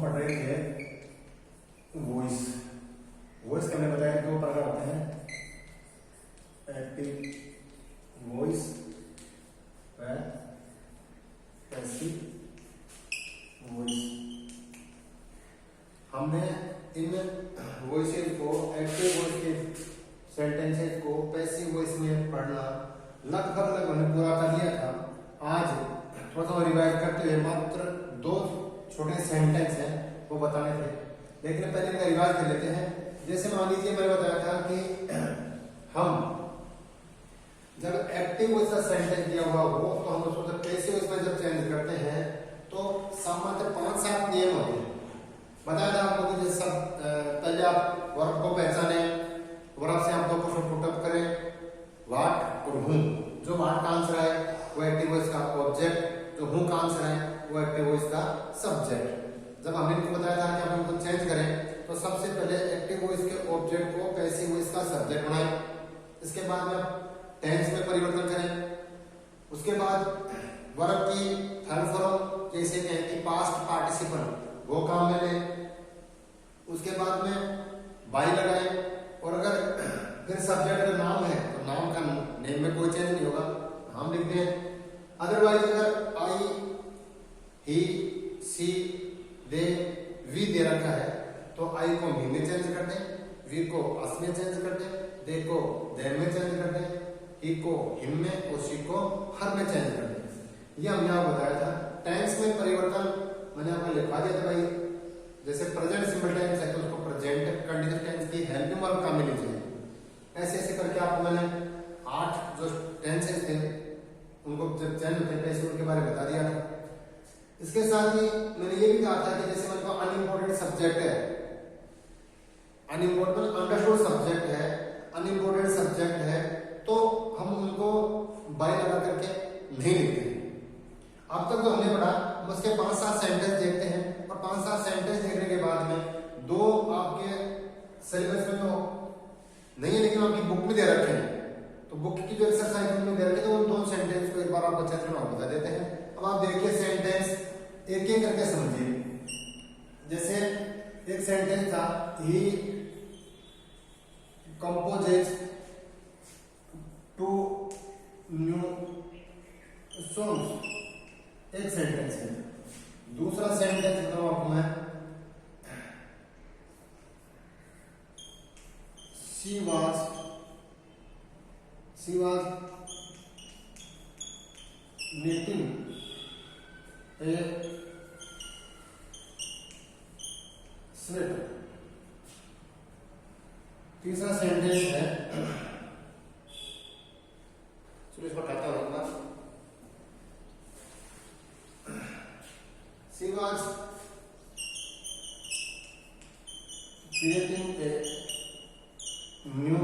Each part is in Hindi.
पढ़ रहे थे वॉइस। वॉइस का हमने बताया दो प्रकार होते हैं, एक्टिव वॉइस व पैसिव वॉइस। हमने इन वॉइसेस को, एक्टिव वॉइस के सेंटेंसेस को पैसिव वॉइस में पढ़ना लगभग हमने पूरा कर लिया था। आज थोड़ा सा रिवाइज करते हुए मात्र दो छोटे सेंटेंस हैं वो बताने थे, लेकिन पहले इनका रिवाइज कर लेते हैं। जैसे मान लीजिए मैंने बताया था कि हम जब एक्टिव वॉइस का सेंटेंस दिया हुआ हो तो हम उसको जब पैसिव वॉइस में जब चेंज करते हैं तो सामान्य 5-7 नियम होते हैं। बताया था आपको कि जैसे पहले आप वर्ब को पहचाने, वर्ब से आप दो क्वेश्चन पुटअप करें, व्हाट और हूं। जो व्हाट का आंसर है वो एक्टिव वॉइस का ऑब्जेक्ट, जो हूं का आंसर है वो एक्टिव वॉइस का सब्जेक्ट। जब हमने इनको बताया था कि आप इनको चेंज करें तो सबसे पहले एक्टिव वॉइस के ऑब्जेक्ट को पैसिव वॉइस का सब्जेक्ट बनाएं, इसके बाद में टेंस में परिवर्तन करें, उसके बाद वर्ब की थर्ड फॉर्म जैसे कहें कि पास्ट पार्टिसिपल वो काम में लें, उसके बाद में बाई लगाएं, और अगर फिर सब्जेक्ट अगर नाम है तो नाम का नेम में कोई चेंज नहीं होगा, नाम लिख दें। अदरवाइज अगर आई, ही, सी, दे, वी दे रखा है तो आई को मी में चेंज कर दें, वी को अस में चेंज कर दें, दे को देम में चेंज कर दें, ही को हिम में और शी को हर में चेंज कर दें। ये हमने आपको बताया था। टेंस में परिवर्तन मैंने आपको लिखवा दिया था भाई, जैसे प्रेजेंट सिंपल टेंस है तो उसको प्रेजेंट कंडीशनल टेंस की हेल्पिंग वर्ब काम में लीजिए। ऐसे ऐसे करके आपको मैंने 8 जो टेंसेस थे उनको जब चेंज होते थे उनके बारे में बता दिया था। इसके साथ ही मैंने ये भी कहा था कि जैसे मतलब अनइम्पोर्टेंट सब्जेक्ट है, अनइम्पोर्टेंट अंडरस्टूड सब्जेक्ट है, अनइम्पोर्टेंट सब्जेक्ट है तो हम उनको बाय लगा करके नहीं लिखते। अब तक जो हमने पढ़ा उसके 5-7 सेंटेंस देखते हैं, और 5-7 सेंटेंस देखने के बाद में दो आपके सिलेबस में तो नहीं है लेकिन आपकी बुक में दे रखे हैं, तो बुक की जो एक्सरसाइज में दे रखे थे उन दोनों सेंटेंस को एक बार आपको अच्छे से बता देते हैं। अब आप देखिए सेंटेंस एक एक करके समझिए। जैसे एक सेंटेंस था, ही कंपोजेस 2 न्यू सॉन्ग्स, एक सेंटेंस है। दूसरा सेंटेंस बताऊं आपको मैं, she was knitting a sweater। तीसरा सेंटेंस है, चलो इसको हटाता हूं। she was creating a new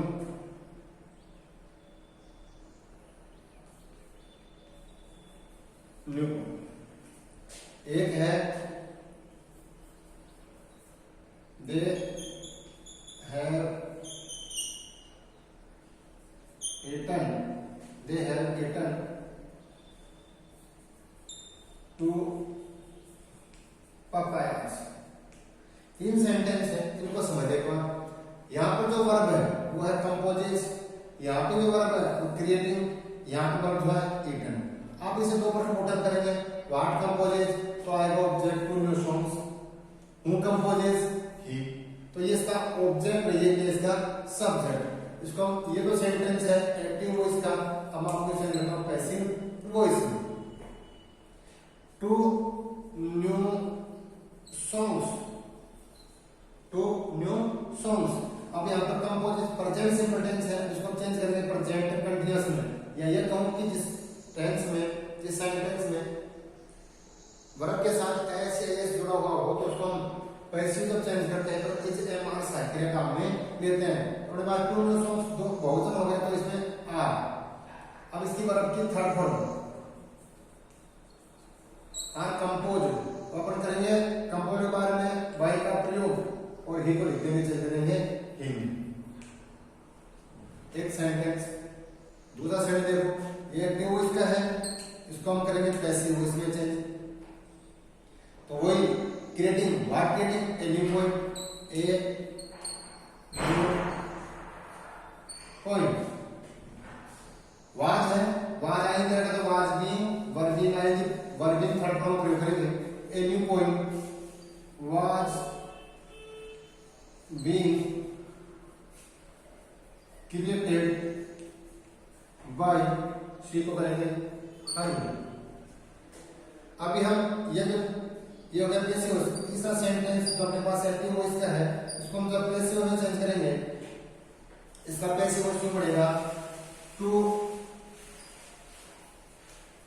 एक है, they have eaten 2 papayas। 3 sentence है, इनको समझिएगा। यहाँ पर जो वर्ब है वो है कंपोजेस, यहाँ पे जो वर्ब है वो क्रिएटिंग, यहाँ पे वर्ब जो है ईटन। आप इसे दो पर पुटअप करेंगे, व्हाट कंपोजेस तो आएगा object to new songs, who composes he, तो ये इसका ऑब्जेक्ट है, ये इसका सब्जेक्ट। इसको ये तो सेंटेंस है एक्टिव वॉइस का। अब आपको इसे लिखना है पैसिव वॉइस में, two new songs, two new songs. अब यहाँ पर कंपोज प्रेजेंट सिंपल टेंस है, इसको चेंज करेंगे प्रेजेंट कंटीन्यूअस में, या ये कहूं कि जिस टेंस में, जिस सेंटेंस में वर्ब के साथ एस या एस जुड़ा हुआ हो तो उसको हम पैसिव जब चेंज करते हैं तो इस एम आर साइकिल काम में लेते हैं। और बाद टू न्यू सॉन्ग्स दो बहुवचन हो गया तो इसमें आर। अब इसकी वर्ब की थर्ड फॉर्म आर कंपोज, तो अपन करेंगे कंपोज के बारे में बाई का प्रयोग और ही को लिख देंगे, चेंज करेंगे हिम। एक सेंटेंस। दूसरा सेंटेंस देखो, ये एक्टिव वॉइस का है, इसको हम करेंगे पैसिव वॉइस में चेंज। तो वही creating what creating a new point A new point was है वाज आएंगे तो वाज बीइंग वर्बिंग आएंगे वर्बिंग थर्ड फॉर्म प्रयोग करेंगे a new point was being created by सी को करेंगे हर। अभी हम ये हो गया पैसिव वॉइस। तीसरा सेंटेंस जो अपने पास एक्टिव वॉइस का है इसको हम जब पैसिव में चेंज करेंगे इसका पैसिव वॉइस में पड़ेगा to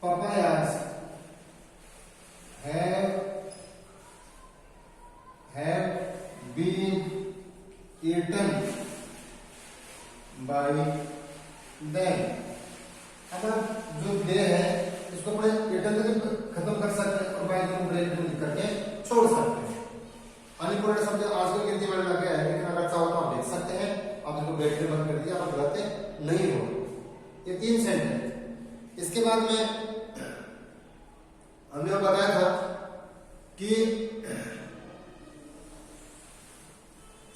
papayas have been eaten by them। अब जो दे है इसको अपने eaten तक खत्म कर सकते हैं और by को ब्रेक लिख करके छोड़ सकते हैं। अनइम्पोर्टेंट शब्द आजकल गिनती में लग गया है लेकिन अगर चाहो तो आप देख सकते हैं। आप इसको ब्रेक से बंद कर दिया आप गलत नहीं हो। ये 3 सेंटेंस। इसके बाद में हमने बताया था कि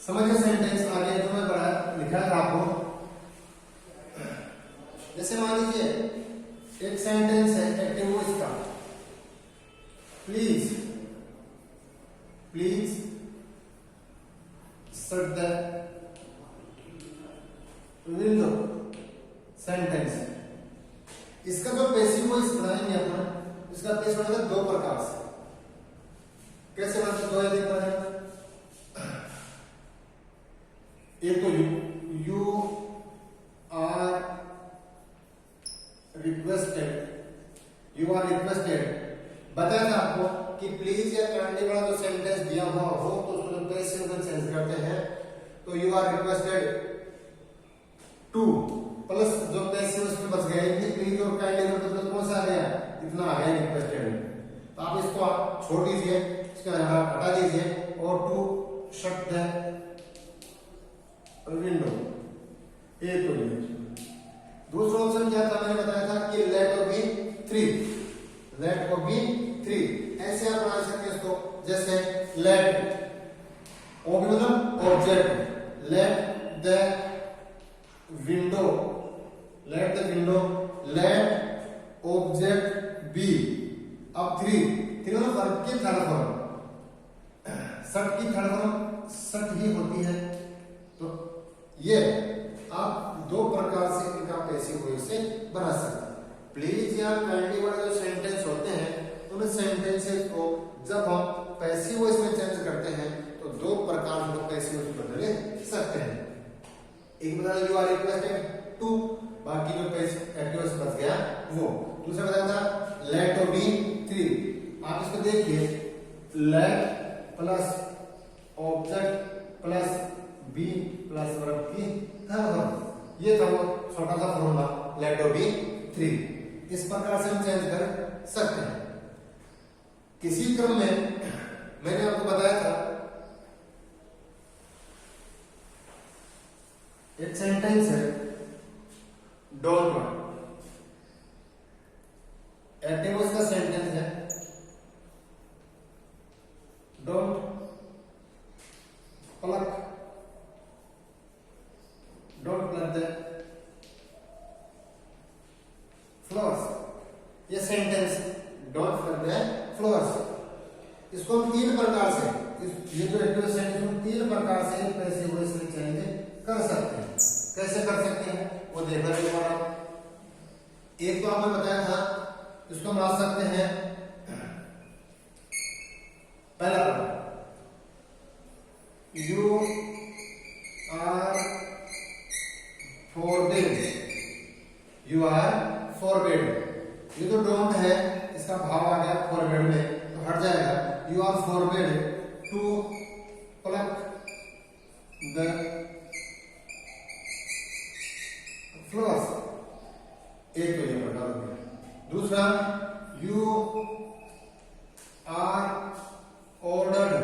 समझिए सेंटेंस आगे जो मैं बड़ा लिखा था आपको। जैसे मान लीजिए एक सेंटेंस है एक्टिव वॉइस का please shut the window sentence. इसका जो पैसिव वॉइस बनाएंगे अपन इसका पेश बनेगा 2 प्रकार से। कैसे बनते 2 यदि बने एक तो यू आर रिक्वेस्टेड बताया था आपको कि प्लीज या काइंडली वाला जो सेंटेंस दिया हुआ हो तो उसको जब पैसिव में चेंज करते हैं तो you are requested to plus जो पैसिव उसमें बच गया इतनी प्लीज और काइंडली में मतलब कौन सा आ गया इतना आ गया रिक्वेस्टेड। तो आप इसको छोड़ दीजिए इसका हटा दीजिए और टू शट द विंडो। ये तो ये दूसरा ऑप्शन क्या था मैंने बताया था कि let O B 3 let O B 3 ऐसे आप बना सकते हैं इसको। जैसे लेट ओ बी मतलब object let the window let object B. अब 3 मतलब वर्ब की थर्ड फॉर्म सट की थर्ड फॉर्म सट ही होती है। तो ये आप 2 प्रकार से इनका पैसिव वॉइस से बना सकते हैं। प्लीज या काइंडली वाले जो सेंटेंस होते हैं उन सेंटेंसेस को जब हम पैसिव वॉइस में चेंज करते हैं तो 2 प्रकार से पैसिव वॉइस बदल सकते हैं। एक बता यू आर रिक्वेस्टेड टू बाकी जो एक्टिव वॉइस बच गया वो। दूसरा बताया था लेट ओ बी 3। आप इसको देखिए let plus object plus B plus verb की थर्ड फॉर्म। ये था वो छोटा सा फॉर्मूला लेट ओ बी 3। इस प्रकार से हम चेंज कर सकते हैं। किसी क्रम में मैंने आपको बताया था एक सेंटेंस है डोंट वॉन्ट एक्टिव वॉइस का सेंटेंस है डोंट प्लक द फ्लावर्स। ये sentence don't plug the flowers इसको हम 3 प्रकार से ये जो एक्टिव सेंटेंस हम 3 प्रकार से पैसिव वॉइस में चेंज कर सकते हैं। कैसे कर सकते हैं वो देखना एक बार आप। एक तो आपने बताया था इसको हम ला सकते हैं पहला यू आर फॉरबिड। ये तो डोंट है इसका भाव आ गया फॉरबिड में तो हट जाएगा। You are forbid to pluck the flowers. एक तो ये प्रकार हो गया। दूसरा यू आर ऑर्डर्ड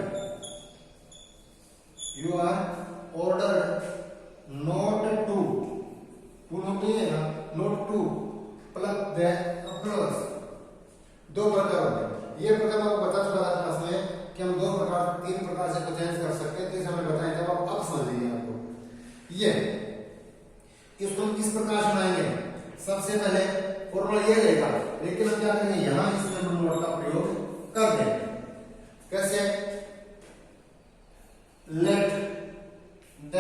ये इसको हम किस प्रकार से बनाएंगे? सबसे पहले फॉर्मूला ये रहेगा, लेकिन हम क्या करेंगे, यहां इसमें हम नोट का प्रयोग कर देंगे। कैसे? Late the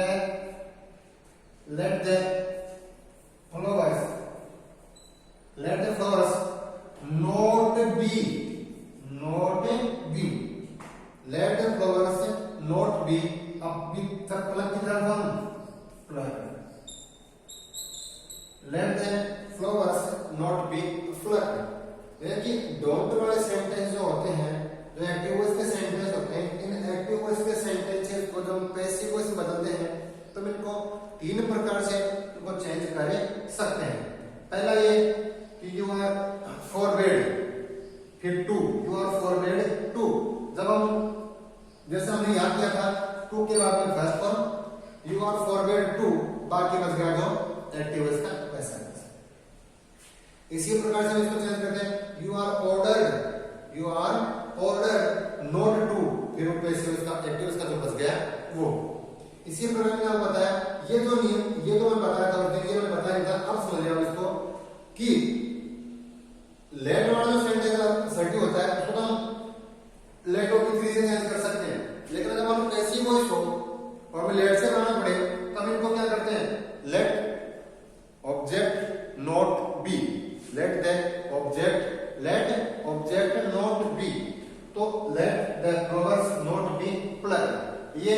flowers not be let the flowers not be अब भी तक प्लग की तरफ हम plug let the flowers not be plucked। यानी कि डोंट वाले सेंटेंस जो होते हैं, जो एक्टिव वॉइस के सेंटेंस होते हैं, इन एक्टिव वॉइस के सेंटेंसेस को जब हम पैसिव वॉइस में बदलते हैं तो हम इनको तीन प्रकार से इनको चेंज कर सकते हैं। पहला ये कि यू आर फॉरबेड, फिर to, you are forbade to. जब हम जैसे हमने याद किया था, टू के बाद में first form you are forbade to, बाकी बच गया जो एक्टिव वॉइस का वैसा। इसी प्रकार से हम इसको चेंज करते हैं, you are ordered not to, फिर पैसिव वॉइस का एक्टिव वॉइस का जो बच गया वो। इसी प्रकार से आपको बताया, ये जो नियम ये तो मैं बताया था उस दिन, ये मैं बताया था, अब समझ लिया इसको कि लेट वाला जो सेंटेंस सर्टी होता है उसको तो हम लेट और की थ्री से चेंज कर सकते हैं, लेकिन अगर हम पैसिव वॉइस हो और हमें लेट से बनाना पड़े तो हम इनको क्या करते हैं, let object not be, let object not be, तो let the flowers not be plucked. ये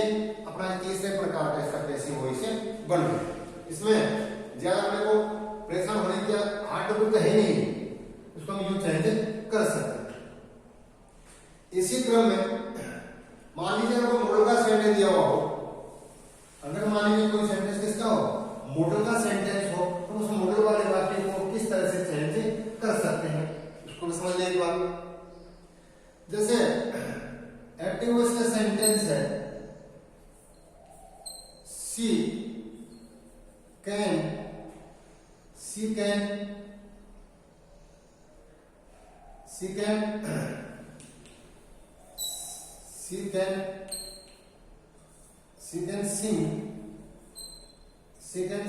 अपना तीसरे प्रकार का इसका पैसिव वॉइस बन गया। इसमें ज्यादा अपने को परेशान होने की हार्ड टॉपिक तो है नहीं, उसको हम यूं चेंज कर सकते हैं। इसी क्रम में मान लीजिए अगर मॉडल का सेंटेंस दिया हुआ हो, अगर मान लीजिए कोई सेंटेंस किसका हो, मॉडल का सेंटेंस हो, तो उस मॉडल वाले वाक्य को किस तरह से चेंज कर सकते हैं उसको भी समझ लें एक बार। जैसे एक्टिव वॉइस का सेंटेंस है, सी कैन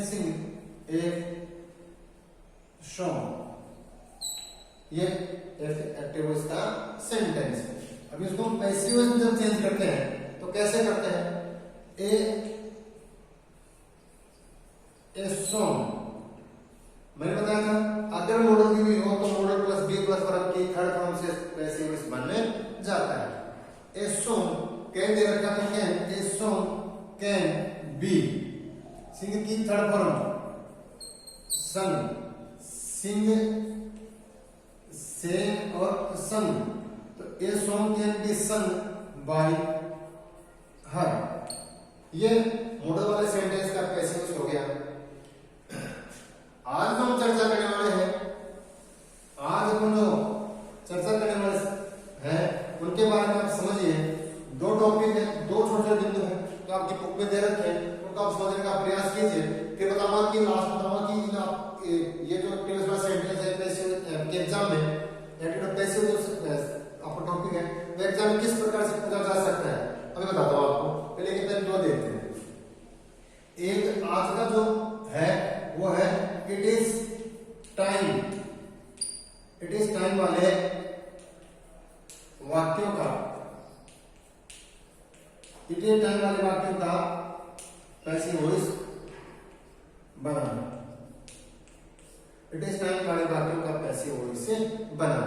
sing a song। ये एक्टिव वॉइस का सेंटेंस है। अब इसको हम पैसिव वॉइस में जब चेंज करते हैं तो कैसे करते हैं, ए सॉन्ग। मैंने बताया था अगर मॉडल की भी हो तो modal plus B plus form की थर्ड फॉर्म से पैसिव वॉइस बनने जाता है। ए सॉन्ग कैन दे रखा है, can, a song can be, sing की third form sung, sing, sang और संग, तो a song can be sung by her. ये मॉडल वाले सेंटेंस का पैसिव वॉइस हो गया। आज हम चर्चा करने वाले हैं, आज हम जो चर्चा करने वाले हैं उनके बारे में आप समझिए। दो टॉपिक है, दो छोटे बिंदु हैं जो आपकी बुक में दे रखे हैं, उनको आप समझने का प्रयास कीजिए। फिर बताऊंगा कि लास्ट बताऊंगा कि आप ये जो एक्टिव वॉइस सेंटेंस है पैसिव के एग्जाम में एक्टिव पैसिव जो आपका टॉपिक है वो एग्जाम में किस प्रकार से पूछा जा सकता है अभी बताता हूं आपको। पहले के दो देखते हैं। एक आज का जो है वो है इट इज टाइम वाले वाक्यों का, इट इज टाइम वाले वाक्यों का passive voice banana. It is time वाले वाक्यों का पैसिव वॉइस से बनाना।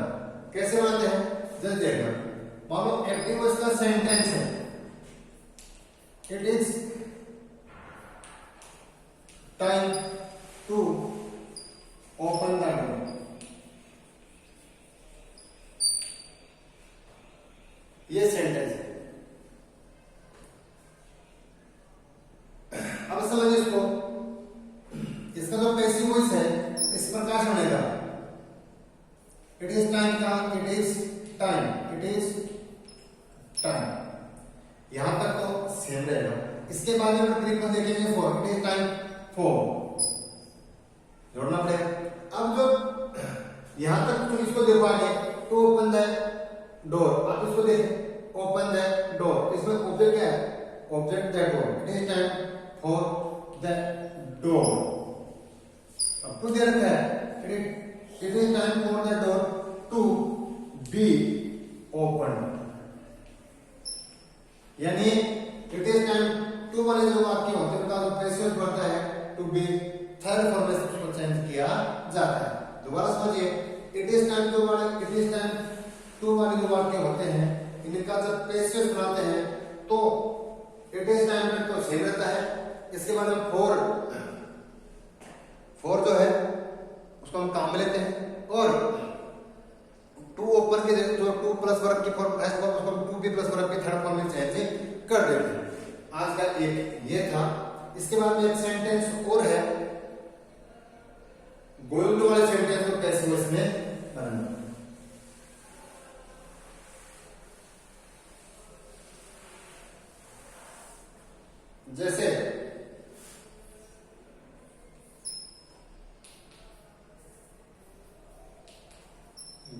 कैसे बनाते हैं, जल्द देखना। मान लो एक्टिव वॉइस का सेंटेंस है, it is time to open the door. ये सेंटेंस है। अब समझिए इसको, इसका जो पैसिव वॉइस है इस प्रकार से बनेगा, इट इज टाइम का इट इज टाइम, यहां तक तो सेम रहेगा। इसके बाद में ट्रिक में देखेंगे for, it is time for, जोड़ना पड़ेगा। अब जो यहां तक तुम इसको देखो आगे, टू ओपन द डोर, आप इसको देखें ओपन द डोर, इसमें ऑब्जेक्ट क्या है, object the door, it is time for the door. अब टू दे रखा है, it is time for the door to be open, यानी इट इज टाइम टू वाले जो वाक्य होते हैं उनका जो पैसिव बढ़ता है टू बी थर्ड फॉर्म में उसको चेंज किया जाता है। दोबारा समझिए, इट इज टाइम टू वाले जो वाक्य होते हैं इनका जब पैसिव बनाते हैं तो इट इज टाइम तो सेम रहता है। इसके बाद में फोर जो है उसको हम काम में लेते हैं और टू ओपन के जो टू प्लस वर्ब की फॉर्म एस फॉर्म उसको टू बी प्लस वर्ब की थर्ड फॉर्म में चेंज कर देते हैं। आज का एक ये था। इसके बाद में एक सेंटेंस और है, गोइंग टू वाले सेंटेंस को कैसे उसमें बनाना। जैसे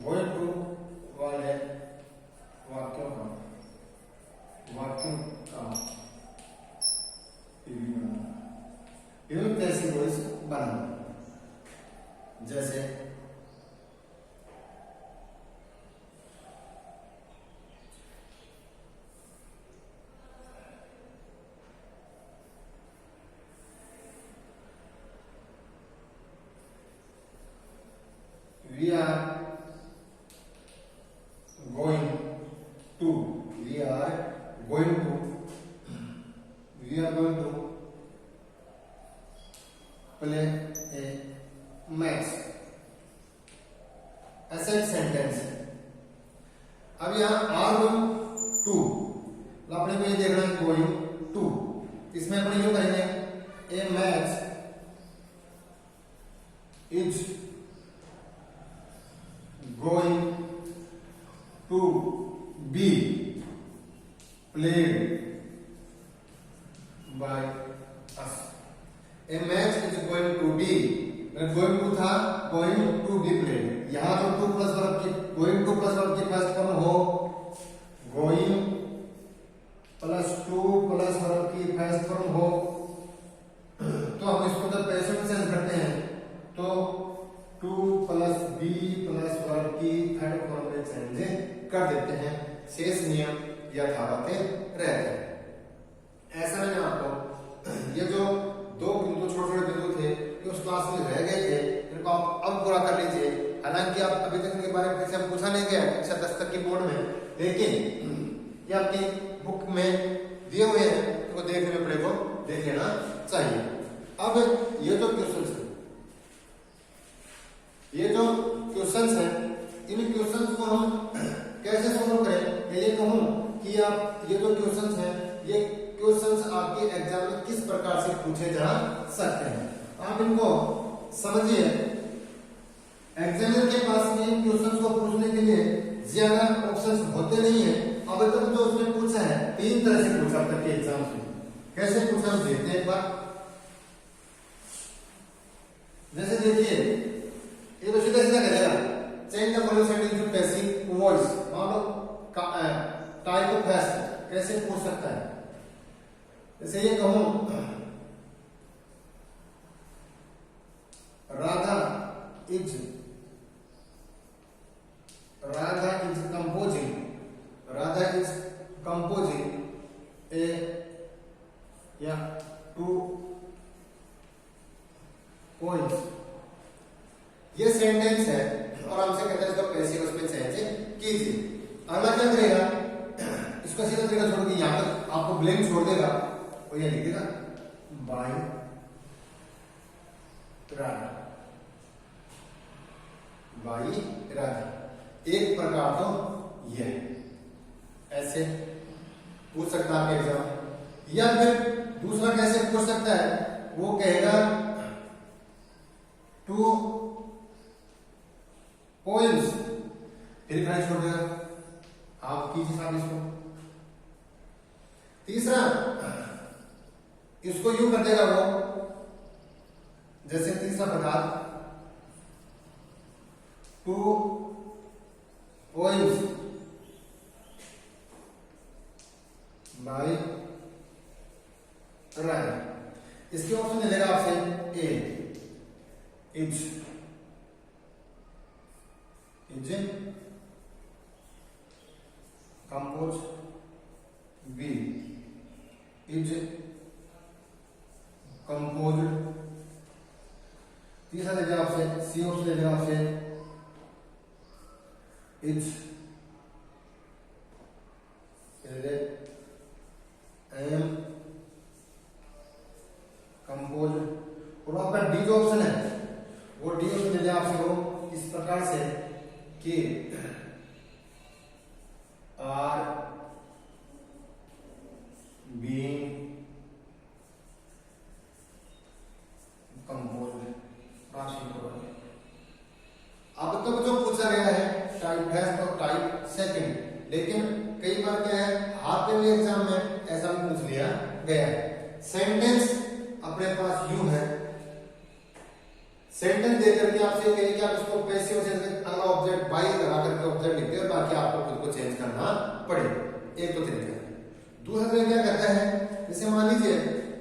गोइंग टू वाले वाक्यों का कैसी वॉइस बनाना। जैसे we are going to play a match, ऐसा एक सेंटेंस है। अब यहाँ आर गोइंग टू, अपने को ये देखना है गोइंग टू, इसमें अपने यूं करेंगे a match is going to be played by us. A match is going to be, going to था गोइंग टू बी प्लेड। यहां तो टू प्लस वर्ब की गोइंग टू प्लस वर्ब की फर्स्ट फॉर्म हो going plus to plus verb की फर्स्ट फॉर्म हो तो हम इसको जब पैसिव में चेंज करते हैं तो to plus B plus verb की थर्ड फॉर्म में चेंज कर देते हैं। शेष नियम यथावत रहते हैं। ऐसा मैंने आपको ये जो दो बिंदु छोटे छोटे बिंदु थे जो उस क्लास में रह गए थे इनको आप अब पूरा कर लीजिए। हालांकि आप अभी तक इनके बारे में किसी से पूछा नहीं गया कक्षा 10 तक की बोर्ड में, लेकिन ये आपकी बुक में दिए हुए हैं, इनको देखने में पड़े को देख लेना चाहिए। अब ये जो क्वेश्चंस है, ये जो क्वेश्चंस हैं, इन क्वेश्चंस को हम कैसे सॉल्व करें। ये कहूं कि आप ये जो क्वेश्चंस हैं ये क्वेश्चंस आपके एग्जाम में किस प्रकार से पूछे जा सकते हैं, आप इनको समझिए। एग्जामिनर के पास में क्वेश्चंस को पूछने के लिए ज्यादा ऑप्शंस होते नहीं है। अब तक जो उसने पूछा है 3 तरह से पूछा अब तक के एग्जाम में। कैसे पूछा हम देखते हैं एक बार। जैसे देखिए ये तो सीधा सीधा करेगा, change the following sentence to passive voice, मान लो टाइप ऑफ फैस्ट कैसे पूछ सकता है। जैसे ये कहूं राधा इज कंपोजिंग ए या टू पोएम्स। ये सेंटेंस है और हमसे कहते हैं इसको पैसिव उसमें चेंज कीजिए। अगला क्या करेगा, इसको सीधा तरीका छोड़ के यहां पर आपको ब्लैंक छोड़ देगा और ये लिख देगा बाय राधा, बाई राधा। एक प्रकार तो यह ऐसे पूछ सकता है एग्जाम। या फिर दूसरा कैसे पूछ सकता है, वो कहेगा टू पोएम्स, फिर कहीं छोड़ देगा, आप कीजिए साहब इसको। तीसरा इसको यूं कर देगा वो, जैसे तीसरा प्रकार टू पोएम्स बाय राधा। इसके ऑप्शन मिलेगा आपसे A is compose, B is composed, तीसरा दे दिया आपसे सी ऑप्शन दे दिया आपसे इज एम कंपोज, और आपका डी जो ऑप्शन है वो डी ऑप्शन दे दिया आपसे वो इस प्रकार से कि आर बीइंग कंपोज। अब तक जो पूछा गया है टाइप फर्स्ट और टाइप सेकंड, लेकिन कई बार क्या है हाफ ईयरली एग्जाम में ऐसा भी पूछ लिया गया है। सेंटेंस अपने पास यू है, सेंटेंस दे करके आपसे कहे कि आप इसको पैसिव सेंस में अगला ऑब्जेक्ट बाई लगा करके ऑब्जेक्ट लिखते हैं, बाकी आपको खुद को चेंज करना पड़े। एक तो तरीका है। दूसरा तरीका क्या करता है, जैसे मान लीजिए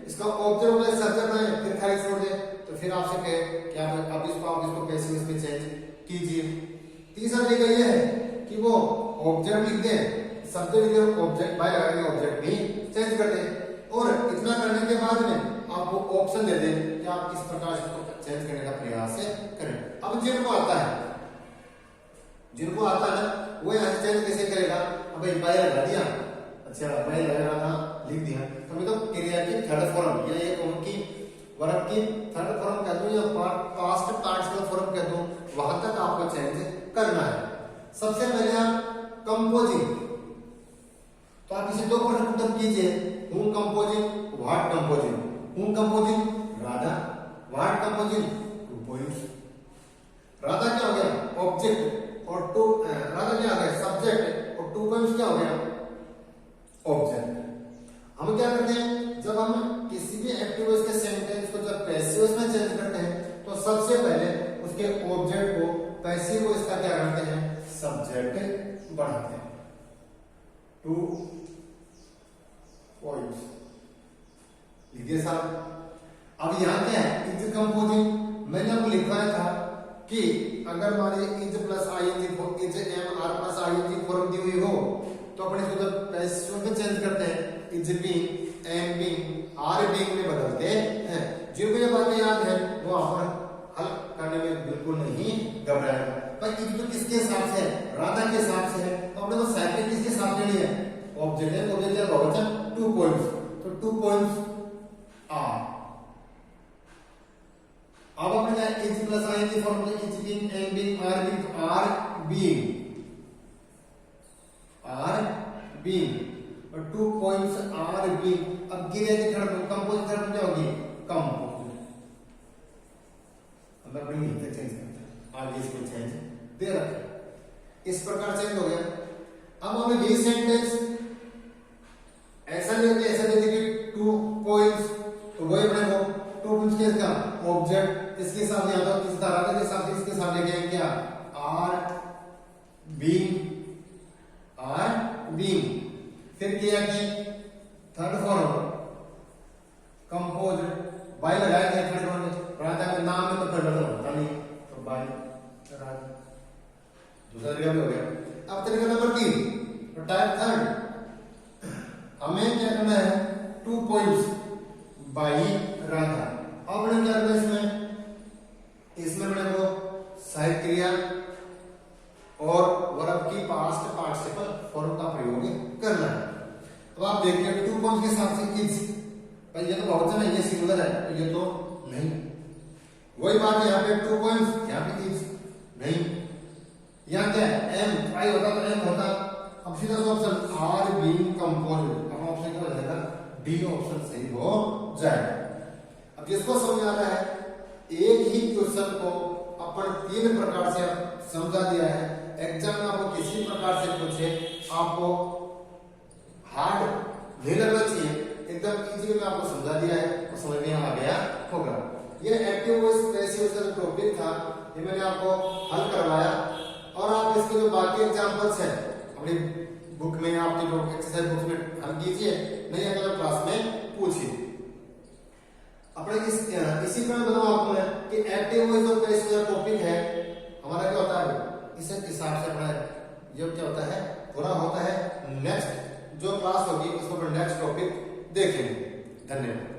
इसका ऑब्जेक्ट वाला सब्जेक्ट है फिर खाली छोड़ दे, तो फिर आपसे कहे कि आप इसको पैसिव में चेंज कीजिए। तीसरा तरीका यह है कि वो ऑब्जेक्ट लिख दे, सब्जेक्ट लिख दे, ऑब्जेक्ट बाय लगा के ऑब्जेक्ट भी चेंज कर दे, और इतना करने के बाद में आपको ऑप्शन दे दे कि आप किस प्रकार से इसको चेंज करने का प्रयास करें। अब जिनको आता है ना वो यहाँ से चेंज कैसे करेगा, अब भाई बाय लगा दिया, अच्छा बाय लगा था लिख दिया, तो तो क्रिया की थर्ड फॉर्म या एक उनकी वर्ब की थर्ड फॉर्म कह दूं या पास्ट पार्टिसिपल फॉर्म कह दूं, वहां तक आपको चेंज करना है। सबसे पहले आप कंपोजिंग, तो आप इसे दो प्रश्न उत्तर कीजिए, हूं कंपोजिंग, व्हाट कंपोजिंग। हूं composing Radha, what composing 2 points. Radha क्या हो गया ऑब्जेक्ट और राधा क्या हो गया सब्जेक्ट, और 2 पॉइंट्स क्या हो गया ऑब्जेक्ट। हम क्या करते हैं, जब हम किसी भी एक्टिव वॉइस के सेंटेंस को जब पैसिव वॉइस में चेंज करते हैं तो सबसे पहले उसके ऑब्जेक्ट को पैसिव वॉइस का क्या करते हैं सब्जेक्ट बढ़ाते हैं। 2 पॉइंट्स लिखिए साहब। अब यहां क्या है इज कंपोजिंग, मैंने आपको लिखवाया था कि अगर मान लीजिए is plus ING is am are plus ING form दी हुई हो तो अपने इसको जब पैसिव में चेंज करते हैं is being am being are being में बदलते हैं। जिनको ये बातें याद है वो आप हल करने में बिल्कुल नहीं घबराएगा। पर इज तो किसके हिसाब से है, राधा के हिसाब से है, तो अपने को सेकंड किसके हिसाब से लेनी है ऑब्जेक्ट है, ऑब्जेक्ट क्या बहुवचन 2 पॉइंट्स, तो 2 पॉइंट्स आर। अब अपने इज प्लस आईएनजी फॉर्म में is being am being are being are being और 2 पॉइंट्स आर बीइंग। अब क्रिया की थर्ड कंपोज थर्ड क्या होगी कंपोज। हम अपनी नहीं चेंज करते, आगे इसको चेंज दे रखे, इस प्रकार चेंज हो गया। अब हमें ये सेंटेंस ऐसा लेते ऐसा लेते कि 2 पॉइंट्स, तो वही अपने को 2 पॉइंट्स के का ऑब्जेक्ट इसके साथ या तो इस तरह के साथ इसके साथ लेके क्या आर बीइंग फिर किया कि थर्ड फॉर्म कंपोज बाय लगाया गया थर्ड फॉर्म में राधा के नाम में तो थर्ड फॉर्म होता नहीं, तो बाय राधा दूसरा तरीका भी हो गया। अब तरीका नंबर 3 तो टाइप थर्ड, हमें क्या करना है 2 पॉइंट्स बाय राधा। अब हमने क्या करना है इसमें अपने को सहायक क्रिया और वर्ब की पास्ट पार्टिसिपल फॉर्म का प्रयोग करना है। अब आप देखिए 2 पॉइंट्स के हिसाब से इज, भाई ये तो बहुवचन है, ये सिंगुलर है, तो ये तो नहीं। वही बात है यहाँ पे 2 पॉइंट्स, यहाँ पे इज नहीं, यहाँ क्या है एम ट्राई होता तो एम होता। अब सीधा सा ऑप्शन आर बीइंग कंपोज्ड, अब ऑप्शन क्या हो जाएगा डी ऑप्शन सही हो जाएगा। अब जिसको समझ आ रहा है एक ही क्वेश्चन को अपन 3 प्रकार से समझा दिया है। एग्जाम में आपको किसी प्रकार से पूछे आपको हार्ड नहीं लगना चाहिए, एकदम इजी में आपको समझा दिया है और समझ में आ गया होगा। ये एक्टिव वॉइस पैसिव वॉइस का टॉपिक था, ये मैंने आपको हल करवाया, और आप इसके जो बाकी एग्जांपल्स हैं अपनी बुक में आपकी जो एक्सरसाइज बुक में हल कीजिए, नहीं अगले क्लास में पूछिए। अपने इसी कारण बताऊं आपको मैं कि एक्टिव वॉइस और पैसिव वॉइस टॉपिक है हमारा क्या होता है, इस हिसाब से अपना ये क्या होता है पूरा होता है। नेक्स्ट जो क्लास होगी उसमें नेक्स्ट टॉपिक देखेंगे। धन्यवाद।